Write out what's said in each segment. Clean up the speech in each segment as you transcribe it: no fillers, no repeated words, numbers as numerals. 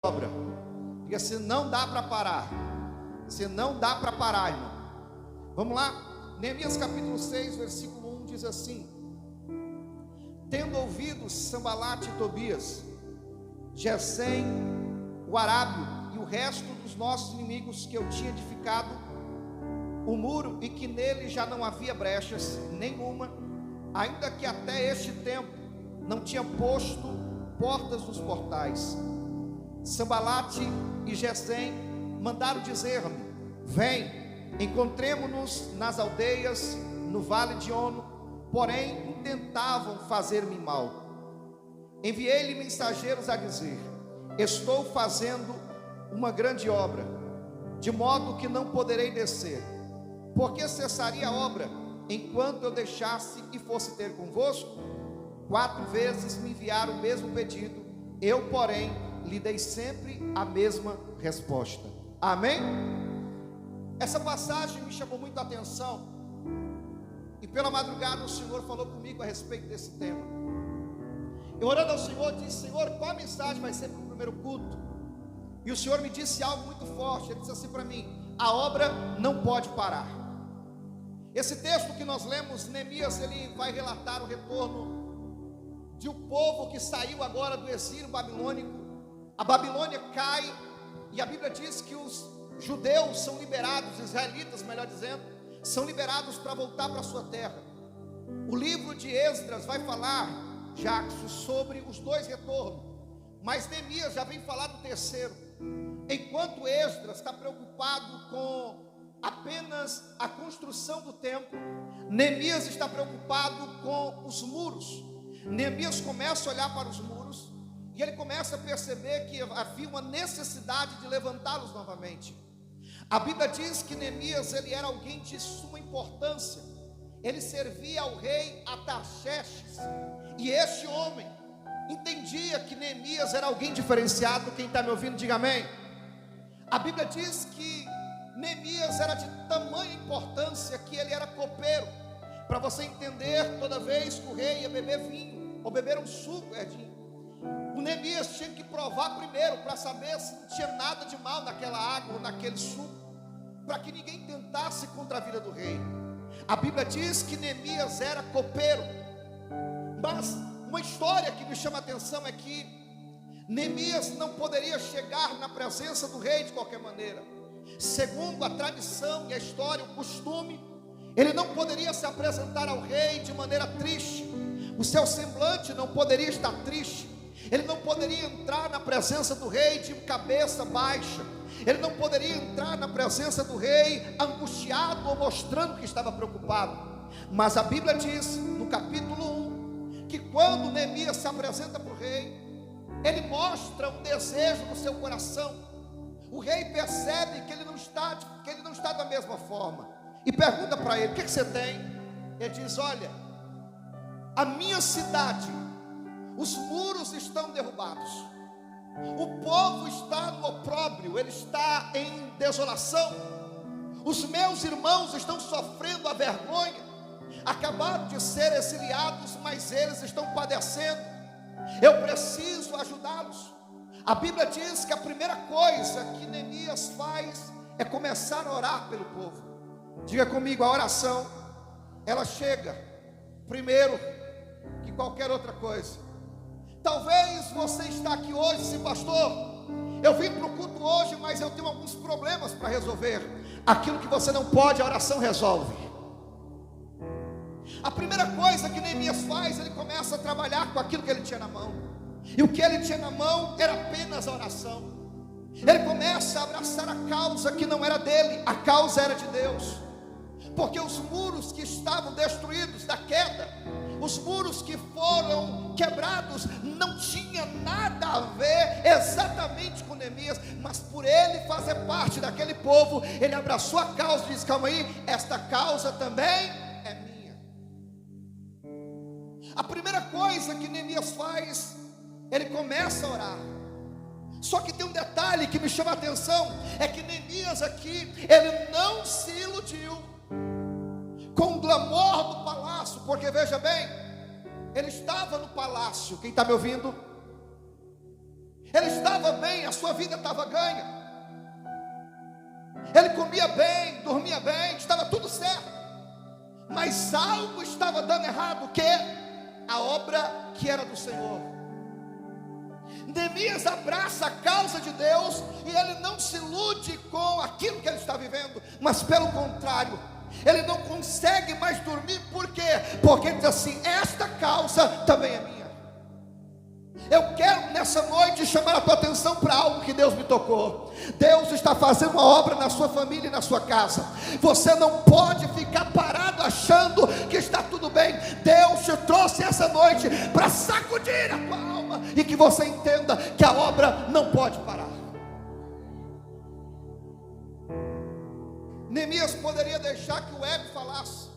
obra. Diga assim: não dá para parar. Assim, não dá para parar, irmão. Vamos lá, Neemias capítulo 6, versículo 1 diz assim: tendo ouvido Sambalate e Tobias, Gesem, o arábio e o resto dos nossos inimigos, que eu tinha edificado o muro e que nele já não havia brechas nenhuma, ainda que até este tempo não tinha posto portas nos portais, Sambalate e Gesem mandaram dizer-me: vem, encontremo-nos nas aldeias, no vale de Ono. Porém intentavam fazer-me mal. Enviei-lhe mensageiros a dizer: estou fazendo uma grande obra, de modo que não poderei descer. Porque cessaria a obra enquanto eu deixasse e fosse ter convosco? 4 vezes me enviaram o mesmo pedido, eu, porém, lhe dei sempre a mesma resposta. Amém? Essa passagem me chamou muito a atenção, e pela madrugada o Senhor falou comigo a respeito desse tema. Eu orando ao Senhor, disse: Senhor, qual a mensagem vai ser para o primeiro culto? E o Senhor me disse algo muito forte. Ele disse assim para mim: a obra não pode parar. Esse texto que nós lemos, Neemias, ele vai relatar o retorno de um povo que saiu agora do exílio babilônico. A Babilônia cai, e a Bíblia diz que os judeus são liberados, israelitas, melhor dizendo, são liberados para voltar para a sua terra. O livro de Esdras vai falar, Jackson, sobre os 2 retornos, mas Neemias já vem falar do terceiro. Enquanto Esdras está preocupado com apenas a construção do templo, Neemias está preocupado com os muros. Neemias começa a olhar para os muros, e ele começa a perceber que havia uma necessidade de levantá-los novamente. A Bíblia diz que Neemias, ele era alguém de suma importância. Ele servia ao rei Artaxerxes, e este homem entendia que Neemias era alguém diferenciado. Quem está me ouvindo, diga amém. A Bíblia diz que Neemias era de tamanha importância que ele era copeiro. Para você entender, toda vez que o rei ia beber vinho ou beber um suco, o Neemias tinha que provar primeiro, para saber se não tinha nada de mal naquela água ou naquele suco, para que ninguém tentasse contra a vida do rei. A Bíblia diz que Neemias era copeiro. Mas uma história que me chama a atenção é que Neemias não poderia chegar na presença do rei de qualquer maneira. Segundo a tradição e a história, o costume, ele não poderia se apresentar ao rei de maneira triste. O seu semblante não poderia estar triste. Ele não poderia entrar na presença do rei de cabeça baixa. Ele não poderia entrar na presença do rei angustiado ou mostrando que estava preocupado. Mas a Bíblia diz, no capítulo 1, que quando Neemias se apresenta para o rei, ele mostra um desejo no seu coração. O rei percebe que ele não está da mesma forma, e pergunta para ele: o que você tem? Ele diz: olha, a minha cidade, os muros estão derrubados, o povo está no opróbrio, ele está em desolação, os meus irmãos estão sofrendo a vergonha, acabaram de ser exiliados, mas eles estão padecendo, eu preciso ajudá-los. A Bíblia diz que a primeira coisa que Neemias faz é começar a orar pelo povo. Diga comigo, a oração, ela chega primeiro que qualquer outra coisa. Talvez você está aqui hoje, sim, pastor, eu vim para o culto hoje, mas eu tenho alguns problemas para resolver. Aquilo que você não pode, a oração resolve. A primeira coisa que Neemias faz, ele começa a trabalhar com aquilo que ele tinha na mão. E o que ele tinha na mão era apenas a oração. Ele começa a abraçar a causa que não era dele, a causa era de Deus. Porque os muros que estavam destruídos da queda, os muros que foram quebrados, não tinha nada a ver exatamente com Neemias, mas por ele fazer parte daquele povo, ele abraçou a causa e disse: calma aí, esta causa também é minha. A primeira coisa que Neemias faz, ele começa a orar. Só que tem um detalhe que me chama a atenção, é que Neemias aqui, ele não se iludiu com o glamour do palácio, porque veja bem, ele estava no palácio. Quem está me ouvindo? Ele estava bem, a sua vida estava ganha. Ele comia bem, dormia bem, estava tudo certo. Mas algo estava dando errado, que a obra que era do Senhor. Neemias abraça a causa de Deus e ele não se ilude com aquilo que ele está vivendo, mas pelo contrário, ele não consegue mais dormir. Por quê? Porque ele diz assim: esta causa também é minha. Eu quero nessa noite chamar a tua atenção para algo que Deus me tocou. Deus está fazendo uma obra na sua família e na sua casa. Você não pode ficar parado achando que está tudo bem. Deus te trouxe essa noite para sacudir a tua alma e que você entenda que a obra não pode parar. Neemias poderia deixar que o ego falasse.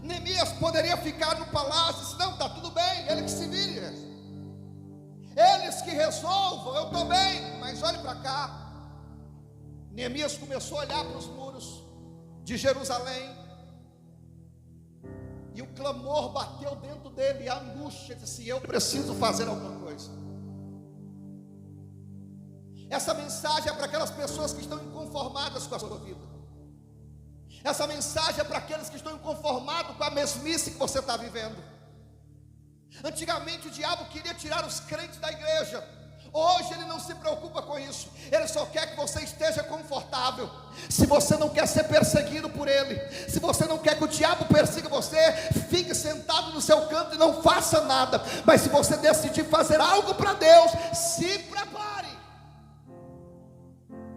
Neemias poderia ficar no palácio e dizer: não, está tudo bem, ele que se vire, eles que resolvam, eu estou bem. Mas olhe para cá. Neemias começou a olhar para os muros de Jerusalém, e o clamor bateu dentro dele, e a angústia disse: eu preciso fazer alguma coisa. Essa mensagem é para aquelas pessoas que estão inconformadas com a sua vida. Essa mensagem é para aqueles que estão inconformados com a mesmice que você está vivendo. Antigamente o diabo queria tirar os crentes da igreja. Hoje ele não se preocupa com isso. Ele só quer que você esteja confortável. Se você não quer ser perseguido por ele, se você não quer que o diabo persiga você, fique sentado no seu canto e não faça nada. Mas se você decidir fazer algo para Deus, se prepare,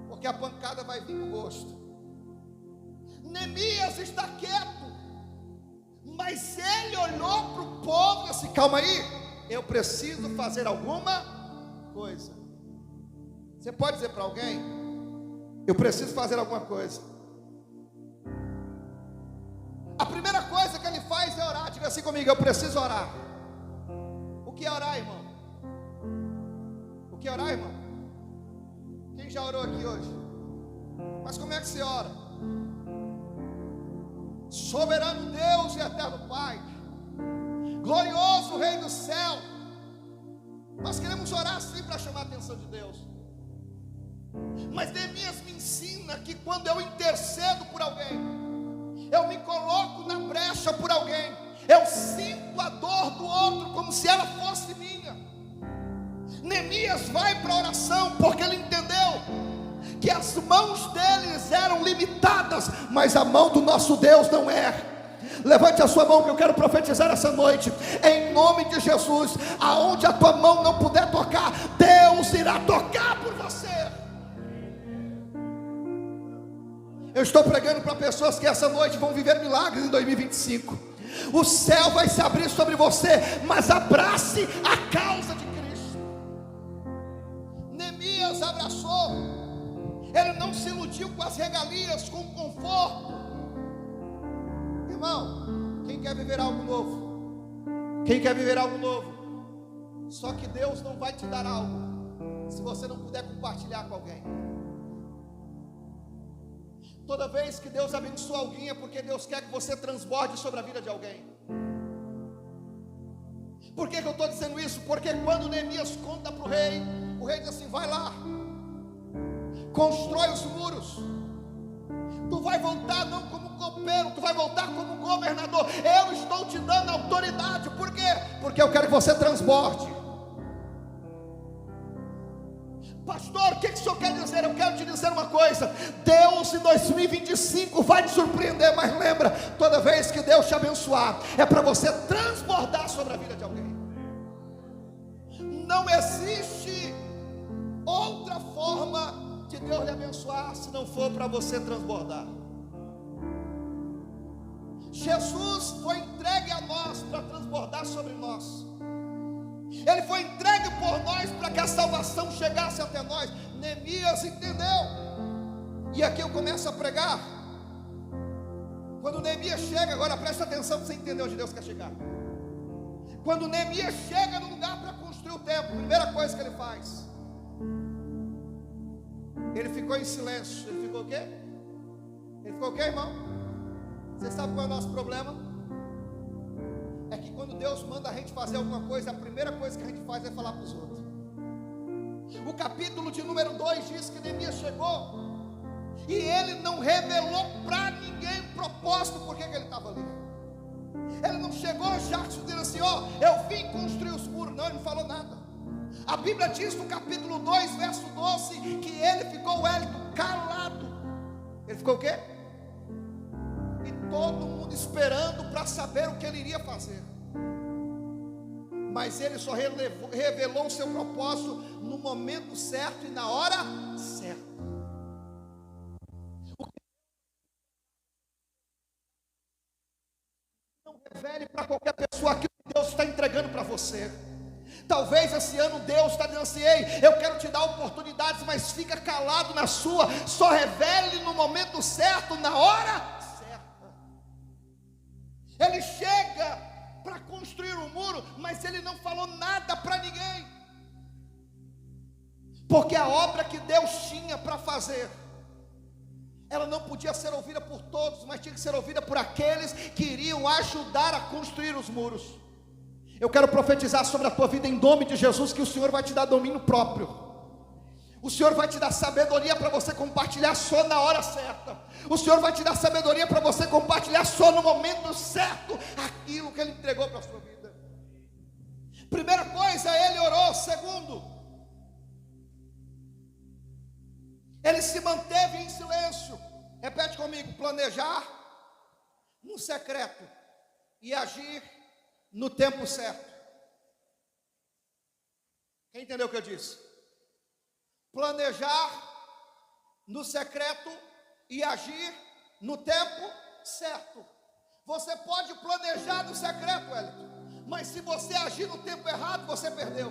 porque a pancada vai vir no rosto. Neemias está quieto, mas ele olhou para o povo e disse: calma aí, eu preciso fazer alguma coisa. Você pode dizer para alguém: eu preciso fazer alguma coisa. A primeira coisa que ele faz é orar. Diga assim comigo: eu preciso orar. O que é orar, irmão? O que é orar, irmão? Quem já orou aqui hoje? Mas como é que se ora? Soberano Deus e eterno Pai, glorioso Rei do céu. Nós queremos orar assim para chamar a atenção de Deus. Mas Neemias me ensina que quando eu intercedo por alguém, eu me coloco na brecha por alguém, eu sinto a dor do outro como se ela fosse minha. Neemias vai para a oração porque ele entendeu que as mãos deles eram limitadas, mas a mão do nosso Deus não é. Levante a sua mão que eu quero profetizar essa noite, em nome de Jesus. Aonde a tua mão não puder tocar, Deus irá tocar por você. Eu estou pregando para pessoas que essa noite vão viver milagres em 2025. O céu vai se abrir sobre você, mas abrace a causa de Cristo. Neemias abraçou. Ele não se iludiu com as regalias, com o conforto. Irmão, quem quer viver algo novo? Quem quer viver algo novo? Só que Deus não vai te dar algo se você não puder compartilhar com alguém. Toda vez que Deus abençoa alguém é porque Deus quer que você transborde sobre a vida de alguém. Por que eu estou dizendo isso? Porque quando Neemias conta para o rei diz assim: vai lá, constrói os muros. Tu vai voltar não como copeiro, tu vai voltar como governador. Eu estou te dando autoridade. Por quê? Porque eu quero que você transborde. Pastor, o que o senhor quer dizer? Eu quero te dizer uma coisa: Deus em 2025 vai te surpreender. Mas lembra, toda vez que Deus te abençoar, é para você transbordar sobre a vida de alguém. Não existe outra forma de Deus lhe abençoar se não for para você transbordar. Jesus foi entregue a nós para transbordar sobre nós. Ele foi entregue por nós para que a salvação chegasse até nós. Neemias entendeu. E aqui eu começo a pregar. Quando Neemias chega, agora presta atenção para você entender onde Deus quer chegar. Quando Neemias chega no lugar para construir o templo, a primeira coisa que ele faz, ele ficou em silêncio. Ele ficou o quê? Ele ficou o quê, irmão? Você sabe qual é o nosso problema? É que quando Deus manda a gente fazer alguma coisa, a primeira coisa que a gente faz é falar para os outros. capítulo de número 2 diz que Neemias chegou e ele não revelou para ninguém o propósito por que ele estava ali. Ele não chegou já dizendo assim: ó, eu vim construir os muros. Não, ele não falou nada. A Bíblia diz no capítulo 2, verso 12, que ele ficou, Wellington, calado. Ele ficou o quê? E todo mundo esperando para saber o que ele iria fazer. Mas ele só revelou o seu propósito no momento certo e na hora certa. Não revele para qualquer pessoa aquilo que Deus está entregando para você. Talvez esse ano Deus está dizendo assim: ei, eu quero te dar oportunidades, mas fica calado na sua. Só revele no momento certo, na hora certa. Ele chega para construir um muro, mas ele não falou nada para ninguém, porque a obra que Deus tinha para fazer, ela não podia ser ouvida por todos, mas tinha que ser ouvida por aqueles que iriam ajudar a construir os muros. Eu quero profetizar sobre a tua vida em nome de Jesus, que o Senhor vai te dar domínio próprio. O Senhor vai te dar sabedoria para você compartilhar só na hora certa. O Senhor vai te dar sabedoria para você compartilhar só no momento certo aquilo que Ele entregou para a sua vida. Primeira coisa, ele orou. Segundo, ele se manteve em silêncio. Repete comigo: planejar no secreto e agir no tempo certo. Quem entendeu o que eu disse? Planejar no secreto e agir no tempo certo. Você pode planejar no secreto, Wellington, mas se você agir no tempo errado, você perdeu.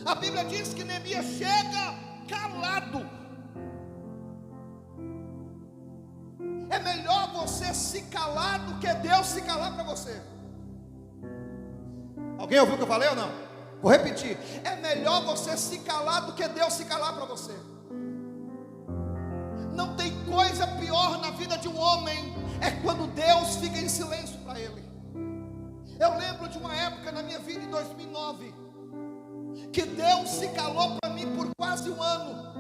A Bíblia diz que Neemias chega calado. É melhor você se calar do que Deus se calar para você. Alguém ouviu o que eu falei ou não? Vou repetir: é melhor você se calar do que Deus se calar para você. Não tem coisa pior na vida de um homem, é quando Deus fica em silêncio para ele. Eu lembro de uma época na minha vida, em 2009, que Deus se calou para mim por quase um ano.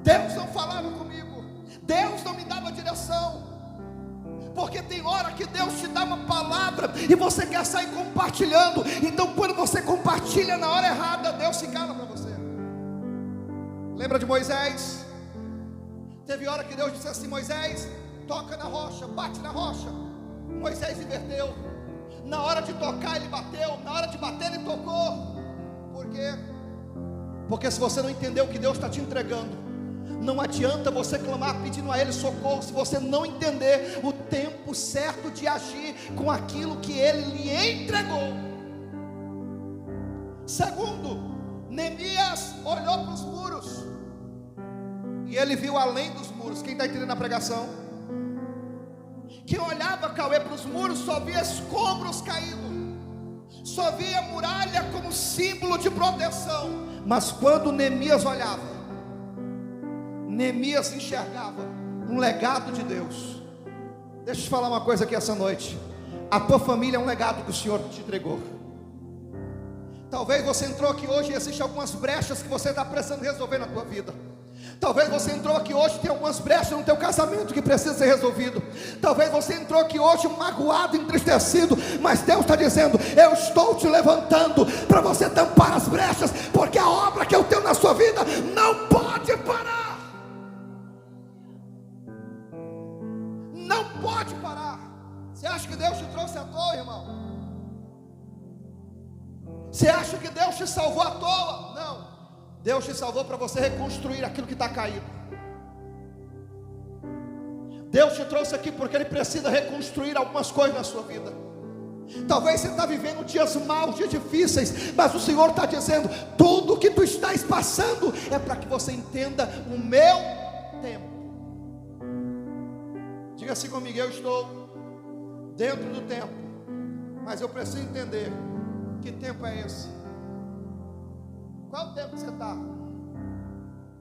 Deus não falava comigo, Deus não me dava direção. Porque tem hora que Deus te dá uma palavra e você quer sair compartilhando. Então quando você compartilha na hora errada, Deus se cala para você. Lembra de Moisés? Teve hora que Deus disse assim: Moisés, toca na rocha, bate na rocha. Moisés inverteu. Na hora de tocar ele bateu, na hora de bater ele tocou. Por quê? Porque se você não entendeu o que Deus está te entregando, não adianta você clamar pedindo a Ele socorro, se você não entender o tempo certo de agir com aquilo que Ele lhe entregou. Segundo, Neemias olhou para os muros e ele viu além dos muros. Quem está entendendo a pregação? Quem olhava, Cauê, para os muros só via escombros caídos, só via muralha como símbolo de proteção. Mas quando Neemias olhava, Neemias enxergava um legado de Deus. Deixa eu te falar uma coisa aqui essa noite: a tua família é um legado que o Senhor te entregou. Talvez você entrou aqui hoje e existem algumas brechas que você está precisando resolver na tua vida. Talvez você entrou aqui hoje e tem algumas brechas no teu casamento que precisa ser resolvido. Talvez você entrou aqui hoje magoado, entristecido, mas Deus está dizendo: eu estou te levantando para você tampar as brechas, porque a obra que eu tenho na sua vida não pode parar. Não pode parar. Você acha que Deus te trouxe à toa, irmão? Você acha que Deus te salvou à toa? Não. Deus te salvou para você reconstruir aquilo que está caído. Deus te trouxe aqui porque Ele precisa reconstruir algumas coisas na sua vida. Talvez você está vivendo dias maus, dias difíceis, mas o Senhor está dizendo: tudo que tu estás passando é para que você entenda o meu tempo. Diga assim comigo: eu estou dentro do tempo, mas eu preciso entender que tempo é esse. Qual é o tempo que você está?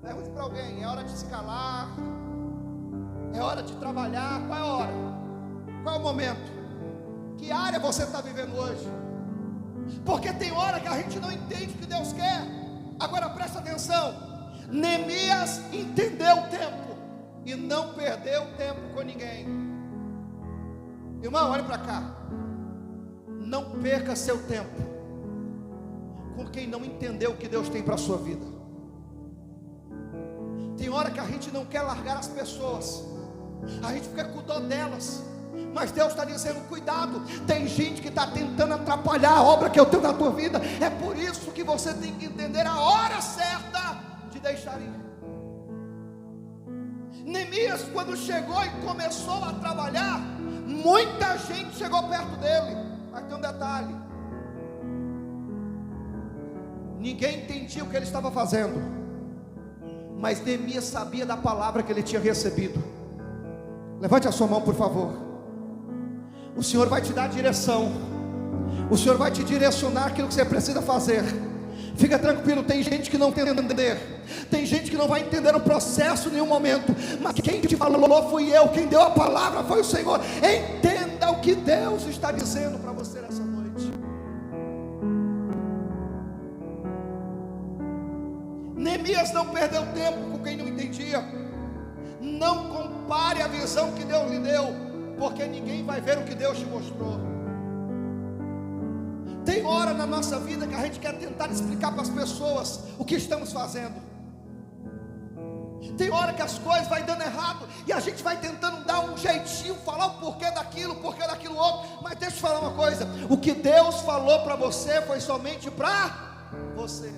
Pergunte para alguém: é hora de se calar? É hora de trabalhar? Qual é a hora? Qual é o momento? Que área você está vivendo hoje? porque tem hora que a gente não entende o que Deus quer. Agora presta atenção, Neemias entendeu o tempo e não perdeu tempo com ninguém. Irmão, olha para cá, não perca seu tempo com quem não entendeu o que Deus tem para a sua vida. Tem hora que a gente não quer largar as pessoas, a gente fica com dó delas, mas Deus está dizendo: cuidado, tem gente que está tentando atrapalhar a obra que eu tenho na tua vida. É por isso que você tem que entender a hora certa de deixar ir. Neemias, quando chegou e começou a trabalhar, muita gente chegou perto dele, mas tem um detalhe: ninguém entendia o que ele estava fazendo, mas Neemias sabia da palavra que ele tinha recebido. Levante a sua mão, por favor. O Senhor vai te dar direção, o Senhor vai te direcionar aquilo que você precisa fazer. Fica tranquilo, tem gente que não tem entender, tem gente que não vai entender o processo em nenhum momento, mas quem te falou fui eu, quem deu a palavra foi o Senhor. Entenda o que Deus está dizendo para você nessa noite. Neemias não perdeu tempo com quem não entendia. Não compare a visão que Deus lhe deu, porque ninguém vai ver o que Deus te mostrou. Tem hora na nossa vida que a gente quer tentar explicar para as pessoas o que estamos fazendo. Tem hora que as coisas vai dando errado e a gente vai tentando dar um jeitinho, falar o porquê daquilo outro. Mas deixa eu te falar uma coisa: o que Deus falou para você foi somente para você.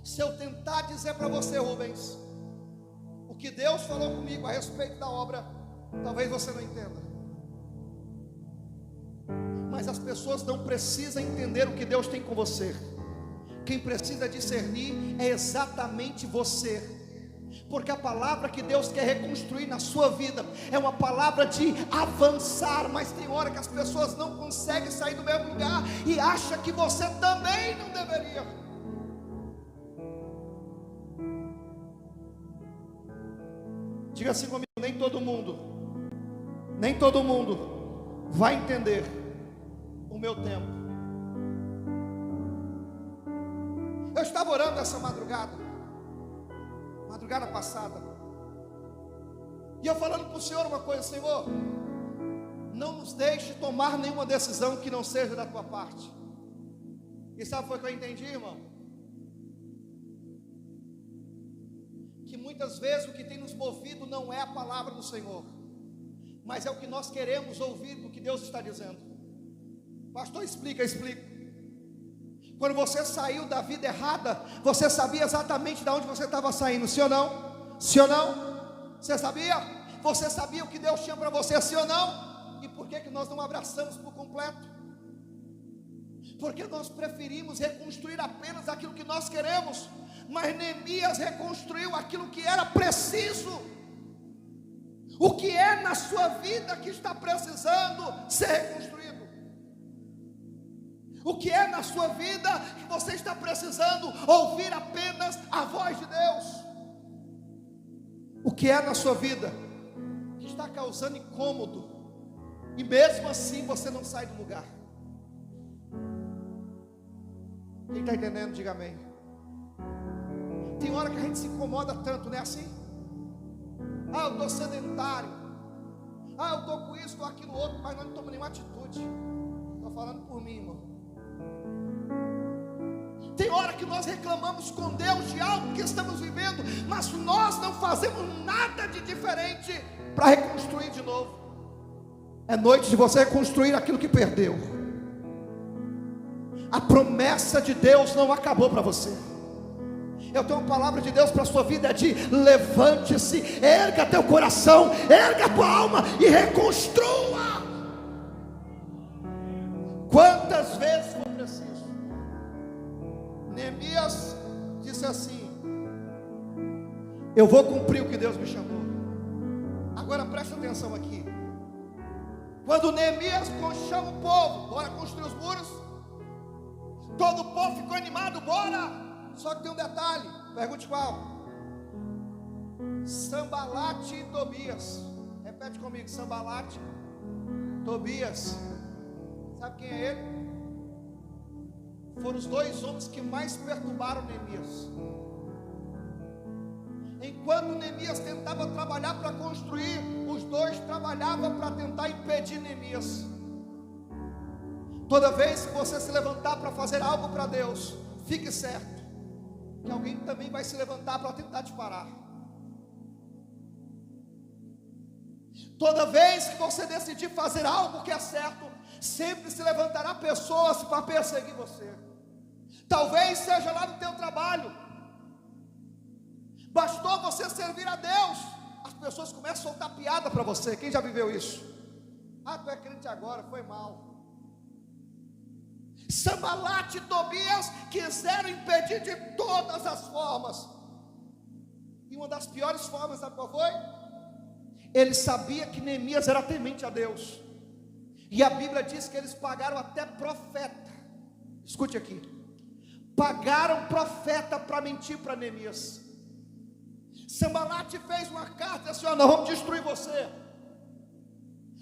Se eu tentar dizer para você, Rubens, o que Deus falou comigo a respeito da obra, talvez você não entenda. Mas as pessoas não precisam entender o que Deus tem com você. Quem precisa discernir é exatamente você. Porque a palavra que Deus quer reconstruir na sua vida é uma palavra de avançar. Mas tem hora que as pessoas não conseguem sair do mesmo lugar e acham que você também não deveria. Diga assim comigo: nem todo mundo vai entender o meu tempo. Eu estava orando essa madrugada passada, e eu falando para o Senhor uma coisa: Senhor, não nos deixe tomar nenhuma decisão que não seja da tua parte. E sabe o que eu entendi, irmão? Que muitas vezes o que tem nos movido não é a palavra do Senhor, mas é o que nós queremos ouvir do que Deus está dizendo. Pastor, explica. Quando você saiu da vida errada, você sabia exatamente de onde você estava saindo, sim ou não? Sim ou não? Você sabia? Você sabia o que Deus tinha para você, sim ou não? E por que nós não abraçamos por completo? Porque nós preferimos reconstruir apenas aquilo que nós queremos. Mas Neemias reconstruiu aquilo que era preciso. O que é na sua vida que está precisando ser reconstruído? O que é na sua vida que você está precisando ouvir apenas a voz de Deus? O que é na sua vida que está causando incômodo e mesmo assim você não sai do lugar? Quem está entendendo, diga amém. Tem hora que a gente se incomoda tanto, não é assim? Eu estou sedentário, eu estou com isso, estou aquilo outro, mas não tomo nenhuma atitude. Estou falando por mim, irmão. Tem hora que nós reclamamos com Deus de algo que estamos vivendo, mas nós não fazemos nada de diferente para reconstruir de novo. É noite de você reconstruir aquilo que perdeu. A promessa de Deus não acabou para você. Eu tenho uma palavra de Deus para a sua vida, é de levante-se, erga teu coração, erga a tua alma e reconstrua. Quantas vezes for preciso. Neemias disse assim: eu vou cumprir o que Deus me chamou. Agora presta atenção aqui. Quando Neemias chama o povo, bora construir os muros, todo o povo ficou animado, bora. Só que tem um detalhe, pergunte qual? Sambalate e Tobias. Repete comigo: Sambalate, Tobias. Sabe quem é ele? foram os dois homens que mais perturbaram Neemias. Enquanto Neemias tentava trabalhar para construir, os dois trabalhavam para tentar impedir Neemias. Toda vez que você se levantar para fazer algo para Deus, fique certo que alguém também vai se levantar para tentar te parar. Toda vez que você decidir fazer algo que é certo, sempre se levantará pessoas para perseguir você. Talvez seja lá no teu trabalho. Bastou você servir a Deus, as pessoas começam a soltar piada para você. Quem já viveu isso? Ah, tu é crente agora, foi mal. Sanbalat e Tobias quiseram impedir de todas as formas. E uma das piores formas, sabe qual foi? Ele sabia que Neemias era temente a Deus. E a Bíblia diz que eles pagaram até profeta. Escute aqui. Pagaram profeta para mentir para Neemias. Sanbalat fez uma carta assim: ó, nós vamos destruir você.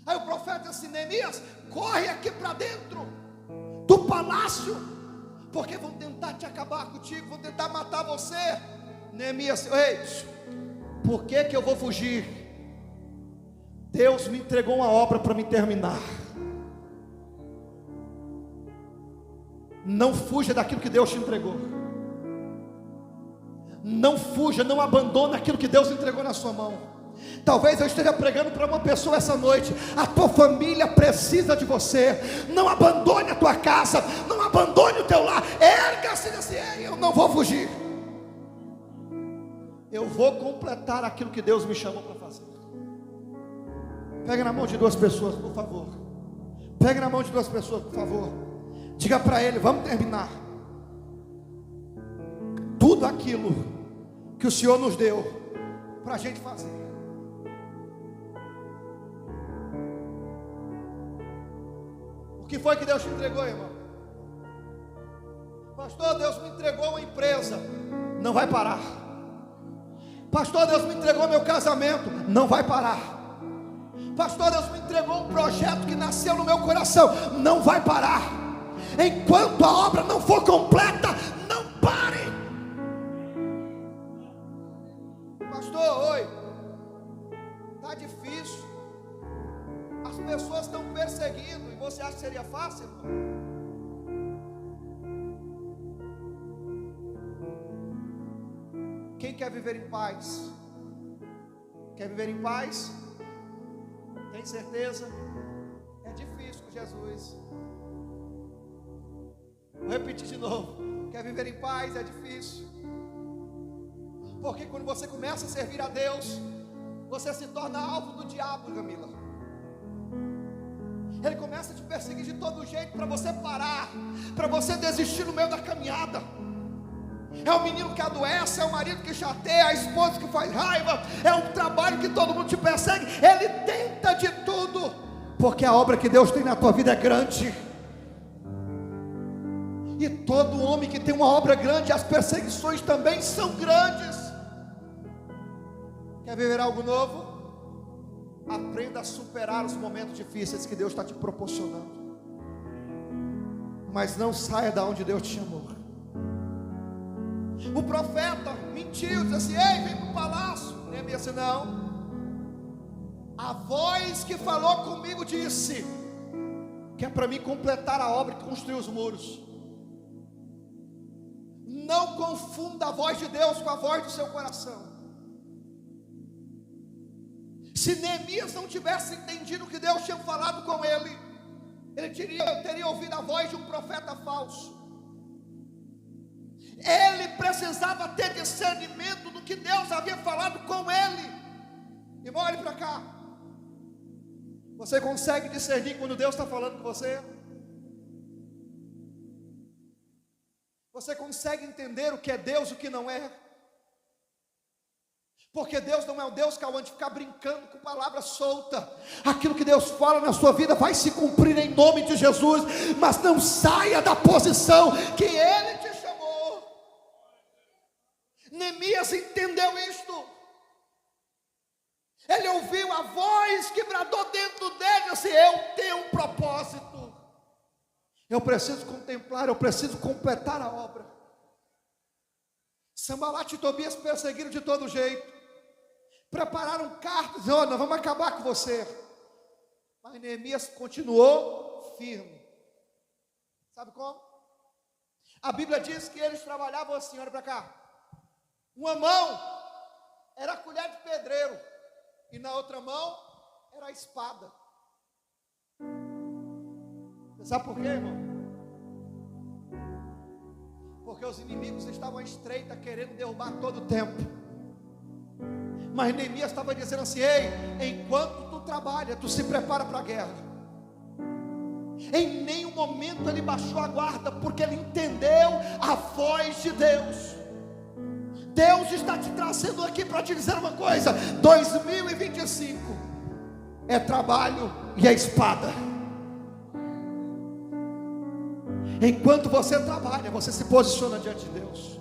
Aí o profeta disse assim: Neemias, corre aqui para dentro do palácio, porque vão tentar te acabar contigo, vão tentar matar você. Neemias, ei, por que eu vou fugir? Deus me entregou uma obra para me terminar. Não fuja daquilo que Deus te entregou. Não fuja, não abandone aquilo que Deus entregou na sua mão. Talvez eu esteja pregando para uma pessoa essa noite: a tua família precisa de você. Não abandone a tua casa, não abandone o teu lar. Erga-se desse: ei, eu não vou fugir, eu vou completar aquilo que Deus me chamou para fazer. Pega na mão de duas pessoas, por favor. Pega na mão de duas pessoas, por favor. Diga para ele: vamos terminar. Tudo aquilo que o Senhor nos deu para a gente fazer. O que foi que Deus te entregou, irmão? Pastor, Deus me entregou uma empresa. Não vai parar. Pastor, Deus me entregou meu casamento. Não vai parar. Pastor, Deus me entregou um projeto que nasceu no meu coração. Não vai parar. Enquanto a obra não for completa, não pare. Pastor, oi, está difícil. As pessoas estão perseguindo. E você acha que seria fácil? Quem quer viver em paz? Quer viver em paz? Tem certeza? É difícil com Jesus. Vou repetir de novo. Quer viver em paz? É difícil. Porque quando você começa a servir a Deus, você se torna alvo do diabo, Camila. Ele começa a te perseguir de todo jeito para você parar, para você desistir no meio da caminhada. É o menino que adoece, é o marido que chateia, a esposa que faz raiva, é o trabalho que todo mundo te persegue. Ele tenta de tudo, porque a obra que Deus tem na tua vida é grande. E todo homem que tem uma obra grande, as perseguições também são grandes. Quer viver algo novo? Aprenda a superar os momentos difíceis que Deus está te proporcionando. Mas não saia da onde Deus te chamou. O profeta mentiu, disse assim: ei, vem para o palácio. Neemias disse: não. A voz que falou comigo disse que é para mim completar a obra e construir os muros. Não confunda a voz de Deus com a voz do seu coração. Se Neemias não tivesse entendido o que Deus tinha falado com ele, ele teria ouvido a voz de um profeta falso. Ele precisava ter discernimento do que Deus havia falado com ele. Irmão, olhe para cá. Você consegue discernir quando Deus está falando com você? Você consegue entender o que é Deus e o que não é? Porque Deus não é um Deus que aonde ficar brincando com palavra solta. Aquilo que Deus fala na sua vida vai se cumprir em nome de Jesus. Mas não saia da posição que Ele te chamou. Neemias entendeu isto. Ele ouviu a voz que bradou dentro dele assim: eu tenho um propósito. Eu preciso contemplar, eu preciso completar a obra. Sanbalat e Tobias perseguiram de todo jeito, prepararam cartas, dizendo: olha, nós vamos acabar com você. Mas Neemias continuou firme. Sabe como? A Bíblia diz que eles trabalhavam assim, olha para cá. Uma mão era a colher de pedreiro, e na outra mão era a espada. Você sabe por quê, irmão? Porque os inimigos estavam à estreita, querendo derrubar todo o templo. Mas Neemias estava dizendo assim: ei, enquanto tu trabalha, tu se prepara para a guerra. Em nenhum momento ele baixou a guarda, porque ele entendeu a voz de Deus. Deus está te trazendo aqui para te dizer uma coisa: 2025 é trabalho e é espada. Enquanto você trabalha, você se posiciona diante de Deus.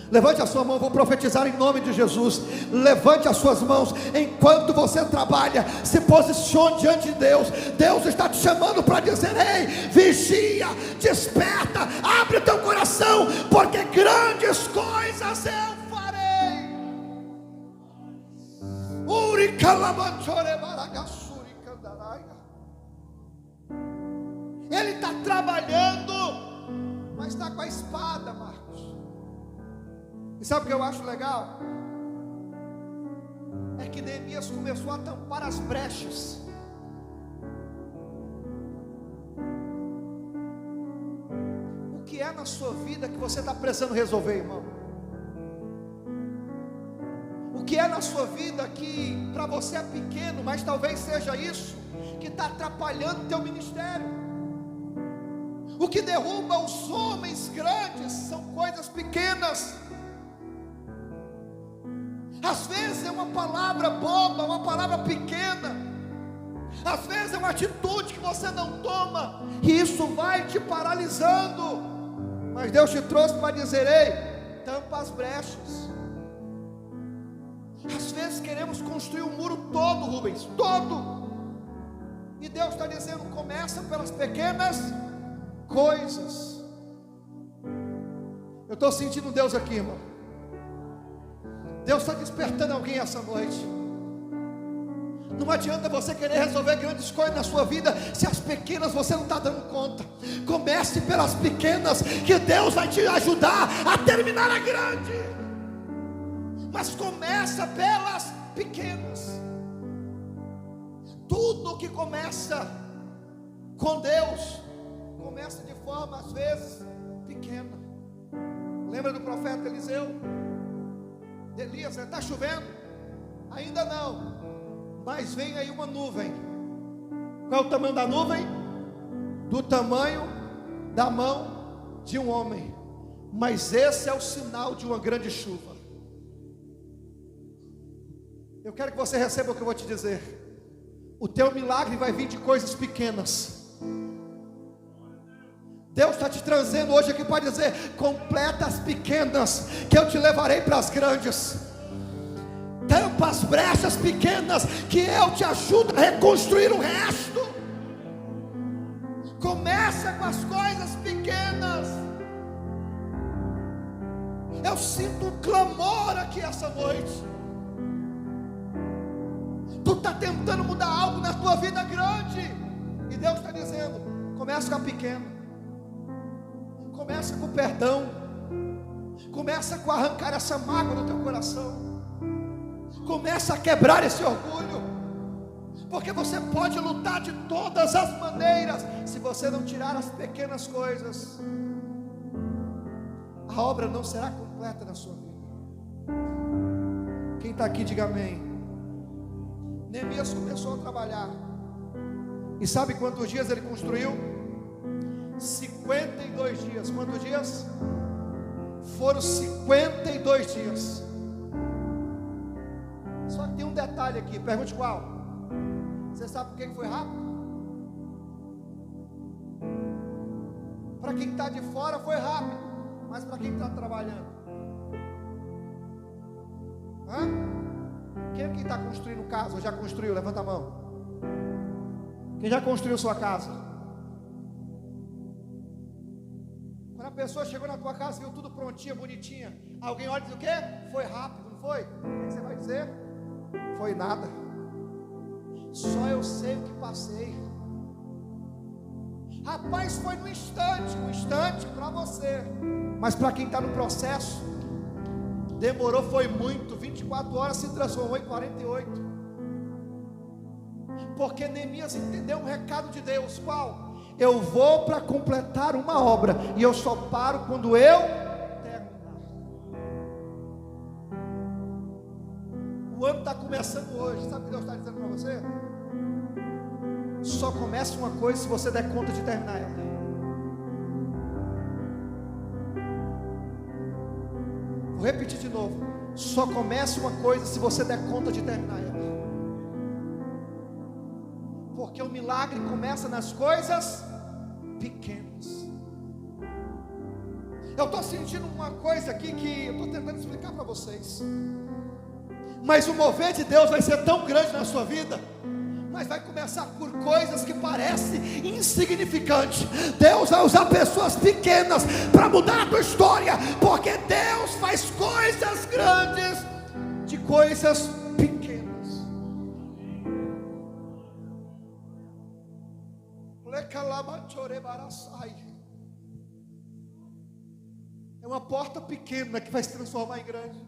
Levante a sua mão, vou profetizar em nome de Jesus. Levante as suas mãos. Enquanto você trabalha, se posicione diante de Deus. Deus está te chamando para dizer: ei, vigia, desperta, abre o teu coração, porque grandes coisas eu farei. Ele está trabalhando, mas está com a espada, Marcos. E sabe o que eu acho legal? É que Neemias começou a tampar as brechas. O que é na sua vida que você está precisando resolver, irmão? O que é na sua vida que para você é pequeno, mas talvez seja isso que está atrapalhando o teu ministério? O que derruba os homens grandes são coisas pequenas. Às vezes é uma palavra boba, uma palavra pequena. Às vezes é uma atitude que você não toma, e isso vai te paralisando. Mas Deus te trouxe para dizer: ei, tampa as brechas. Às vezes queremos construir um muro todo, Rubens, todo. E Deus está dizendo: começa pelas pequenas coisas. Eu estou sentindo Deus aqui, irmão. Deus está despertando alguém essa noite. Não adianta você querer resolver grandes coisas na sua vida, se as pequenas você não está dando conta. Comece pelas pequenas, que Deus vai te ajudar a terminar a grande. Mas começa pelas pequenas. Tudo que começa com Deus começa de forma às vezes pequena. Lembra do profeta Eliseu? Elias, está chovendo? Ainda não, mas vem aí uma nuvem. Qual é o tamanho da nuvem? Do tamanho da mão de um homem. Mas esse é o sinal de uma grande chuva. Eu quero que você receba o que eu vou te dizer. O teu milagre vai vir de coisas pequenas. Deus está te trazendo hoje aqui para dizer: completa as pequenas, que eu te levarei para as grandes. Tampa as brechas pequenas, que eu te ajudo a reconstruir o resto. Começa com as coisas pequenas. Eu sinto um clamor aqui essa noite. Tu está tentando mudar algo na tua vida grande, e Deus está dizendo: começa com a pequena. Começa com perdão. Começa com arrancar essa mágoa do teu coração. Começa a quebrar esse orgulho. Porque você pode lutar de todas as maneiras. Se você não tirar as pequenas coisas, a obra não será completa na sua vida. Quem está aqui, diga amém. Neemias começou a trabalhar. E sabe quantos dias ele construiu? 52 dias. Quantos dias? Foram 52 dias. Só que tem um detalhe aqui. Pergunte qual? Você sabe por que foi rápido? Para quem está de fora foi rápido, mas para quem está trabalhando? Quem é que está construindo casa ou já construiu? Levanta a mão. Quem já construiu sua casa? pessoa chegou na tua casa, viu tudo prontinha, bonitinha. Alguém olha e diz o quê? Foi rápido, não foi? O que você vai dizer? Foi nada. Só eu sei o que passei. Rapaz, foi no instante para você. Mas para quem está no processo, demorou, foi muito. 24 horas se transformou em 48. Porque Neemias entendeu um recado de Deus. Qual? Eu vou para completar uma obra, e eu só paro quando eu terminar. O ano está começando hoje. Sabe o que Deus está dizendo para você? Só começa uma coisa se você der conta de terminar ela. Vou repetir de novo. Só começa uma coisa se você der conta de terminar ela. Porque o milagre começa nas coisas pequenas. Eu estou sentindo uma coisa aqui que eu estou tentando explicar para vocês. Mas o mover de Deus vai ser tão grande na sua vida, mas vai começar por coisas que parecem insignificantes. Deus vai usar pessoas pequenas para mudar a tua história, porque Deus faz coisas grandes de coisas pequenas. É uma porta pequena que vai se transformar em grande.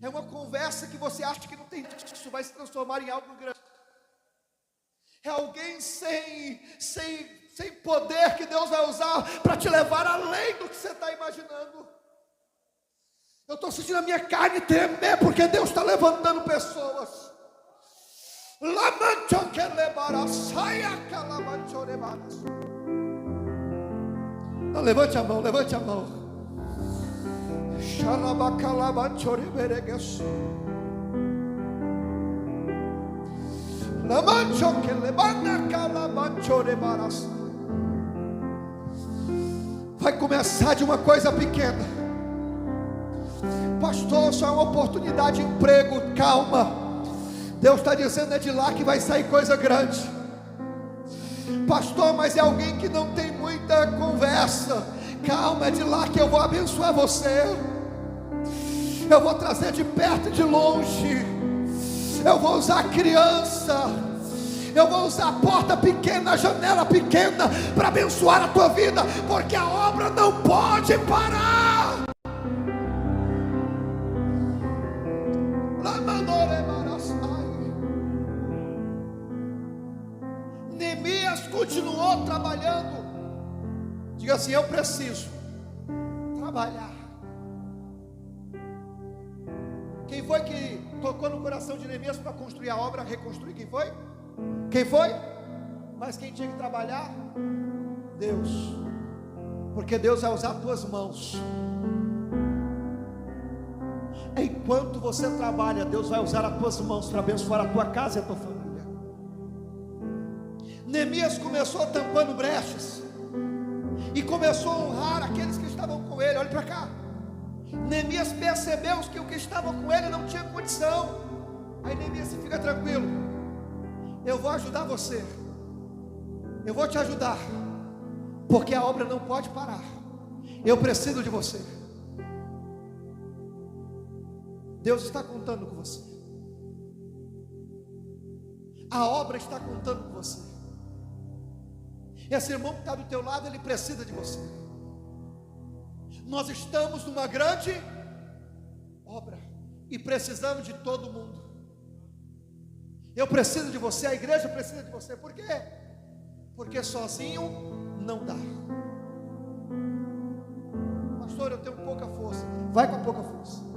É uma conversa que você acha que não tem, isso vai se transformar em algo grande. É alguém sem poder que Deus vai usar para te levar além do que você está imaginando. Eu estou sentindo a minha carne tremer, porque Deus está levantando pessoas. Não, levante a mão, levante a mão. Vai começar de uma coisa pequena. Pastor, só é uma oportunidade de emprego. Calma. Deus está dizendo, é de lá que vai sair coisa grande. Pastor, mas é alguém que não tem muita conversa. Calma, é de lá que eu vou abençoar você. Eu vou trazer de perto e de longe. Eu vou usar a criança. Eu vou usar a porta pequena, a janela pequena, para abençoar a tua vida, porque a obra não pode parar. Neemias continuou trabalhando. Diga assim: eu preciso trabalhar. Quem foi que tocou no coração de Neemias para construir a obra, reconstruir? Quem foi? Quem foi? Mas quem tinha que trabalhar? Deus. Porque Deus vai usar as tuas mãos. Enquanto você trabalha, Deus vai usar as tuas mãos para abençoar a tua casa e a tua família. Neemias começou tampando brechas e começou a honrar aqueles que estavam com ele. Olha para cá. Neemias percebeu que o que estava com ele não tinha condição. Aí Neemias, fica tranquilo, eu vou ajudar você. Eu vou te ajudar, porque a obra não pode parar. Eu preciso de você. Deus está contando com você. A obra está contando com você. Esse irmão que está do teu lado, ele precisa de você. Nós estamos numa grande obra e precisamos de todo mundo. Eu preciso de você, a igreja precisa de você. Por quê? Porque sozinho não dá. Pastor, eu tenho pouca força. Vai com a pouca força.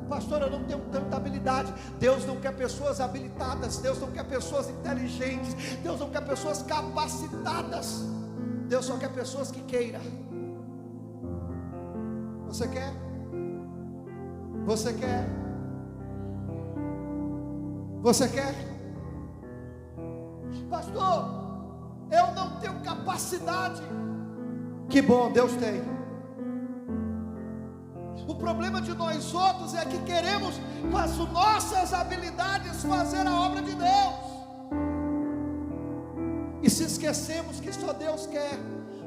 Pastor, eu não tenho tanta habilidade. Deus não quer pessoas habilitadas. Deus não quer pessoas inteligentes. Deus não quer pessoas capacitadas. Deus só quer pessoas que queiram. Você quer? Você quer? Você quer? Pastor, eu não tenho capacidade. Que bom, Deus tem. O problema de nós outros é que queremos, com as nossas habilidades, fazer a obra de Deus, e se esquecemos que só Deus quer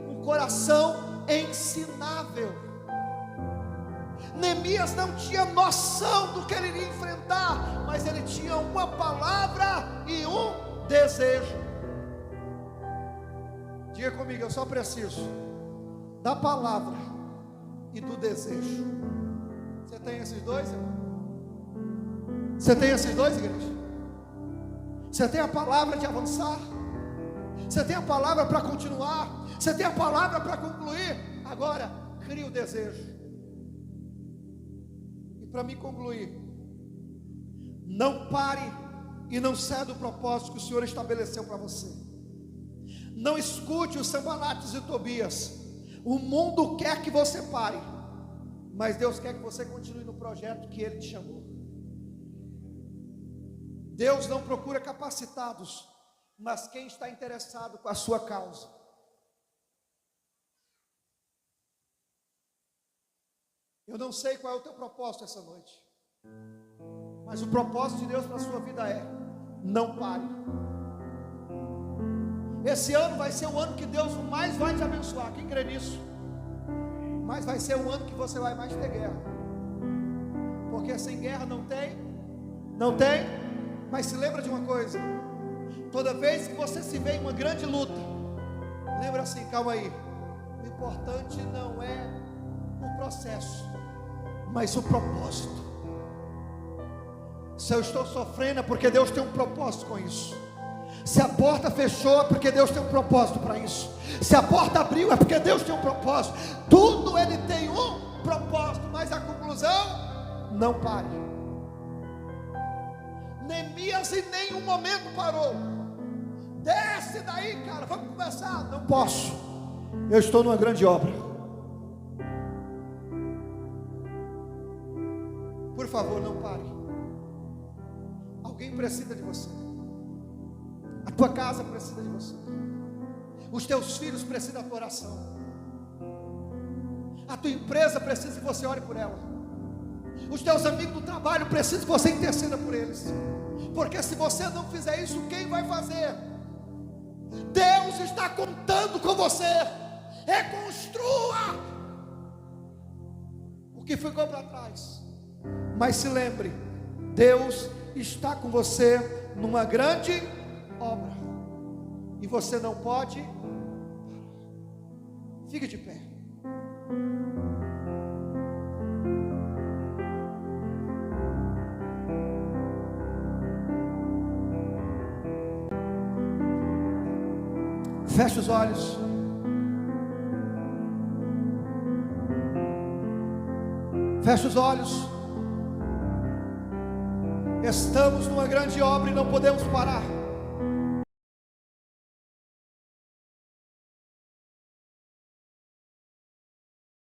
um coração ensinável. Neemias não tinha noção do que ele iria enfrentar, mas ele tinha uma palavra e um desejo. Diga comigo, eu só preciso da palavra e do desejo. Você tem esses dois, irmão? Você tem esses dois, igreja? Você tem a palavra de avançar? Você tem a palavra para continuar? Você tem a palavra para concluir? Agora, crie o desejo. E para me concluir, não pare e não saia do propósito que o Senhor estabeleceu para você. Não escute os Sanbalates e Tobias. O mundo quer que você pare, mas Deus quer que você continue no projeto que Ele te chamou. Deus não procura capacitados, mas quem está interessado com a sua causa. Eu não sei qual é o teu propósito essa noite, mas o propósito de Deus para a sua vida é: não pare. Esse ano vai ser o ano que Deus mais vai te abençoar. Quem crê nisso? Mas vai ser o ano que você vai mais ter guerra, porque sem guerra não tem. Mas se lembra de uma coisa: toda vez que você se vê em uma grande luta, lembra assim, calma aí, o importante não é o processo, mas o propósito. Se eu estou sofrendo é porque Deus tem um propósito com isso. Se a porta fechou é porque Deus tem um propósito para isso. Se a porta abriu é porque Deus tem um propósito. Tudo Ele tem um propósito, mas a conclusão: não pare. Neemias em nenhum momento parou. Desce daí, cara, vamos conversar. Não posso, eu estou numa grande obra. Por favor, não pare. Alguém precisa de você. A tua casa precisa de você. Os teus filhos precisam da tua oração. A tua empresa precisa que você ore por ela. Os teus amigos do trabalho precisam que você interceda por eles. Porque se você não fizer isso, quem vai fazer? Deus está contando com você. Reconstrua o que ficou para trás. Mas se lembre, Deus está com você numa grande obra, e você não pode. Fique de pé. Feche os olhos. Feche os olhos. Estamos numa grande obra e não podemos parar.